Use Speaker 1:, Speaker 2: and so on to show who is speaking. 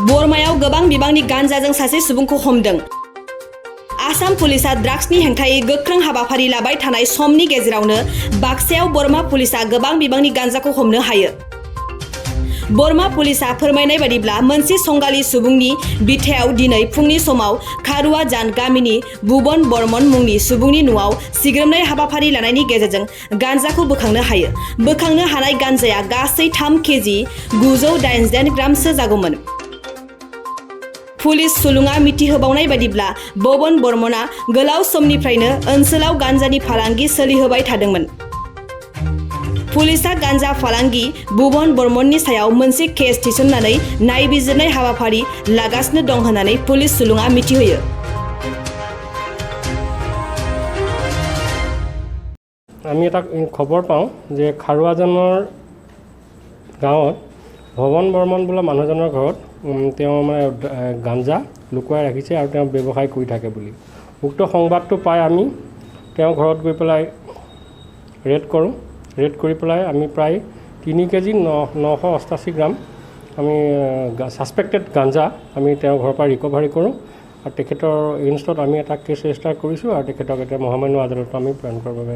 Speaker 1: बरमायाव गोबां बिबांनि गान्जाजों सासे सुबुंखौ हमदों। आसाम पुलिसा ड्राग्सनि हेंथायै गोख्रों हाबाफारि लाबाय थानाय समनि गेजेरावनो बाक्सायाव बरमा पुलिसा गोबां बिबांनि गान्जाखौ हमनो हायो। बरमा पुलिसा फोरमायनाय बादिब्ला मोनसे संगालि सुबुंनि बिथायाव दिनै फुंनि समाव खारुवा जान गामिनि भुबन बर्मन मुंनि सुबुंनि न'आव सिग्रोमनाय हाबाफारि लानायनि गेजेरजों गान्जाखौ बोखांनो हायो। बोखांनो हानाय गान्जाया गासै 3 केजि 989 ग्रामसो जागौमोन। पुलिस सुलुङा मिथिहोबावनाय बादिब्ला भुबन बर्मनआ गोलाव समनिफ्रायनो ओनसोलाव गान्जानि फालांगि सोलिहोबाय थादोंमोन। पुलिसा गान्जा फालांगि भुबन बर्मननि सायाव मोनसे केस थिसननानै नायबिजिरनाय हाबाफारि लागासिनो दं होननानै पुलिस सुलुङा मिथिहोयो।
Speaker 2: আমি এটা খবৰ পাওঁ যে খাৰুৱাজানৰ গাঁৱত ভৱন বৰ্মন বোলা মানুহজনৰ ঘৰত তেওঁ মানে গাঞ্জা লুকুৱাই ৰাখিছে আৰু তেওঁ ব্যৱসায় কৰি থাকে বুলি উক্ত সংবাদটো পাই আমি তেওঁ ঘৰত গৈ পেলাই ৰেড কৰোঁ। ৰেড কৰি পেলাই আমি প্ৰায় 3 কেজি 988 গ্ৰাম আমি সাসপেক্টেড গাঞ্জা আমি তেওঁৰ ঘৰৰ পৰা ৰিকভাৰী কৰোঁ আৰু তেখেতৰ এগেইনষ্টত আমি এটা কেছ ৰেজিষ্টাৰ কৰিছোঁ আৰু তেখেতক এতিয়া মহামান্য আদালতত আমি প্ৰেৰণ কৰাৰ বাবে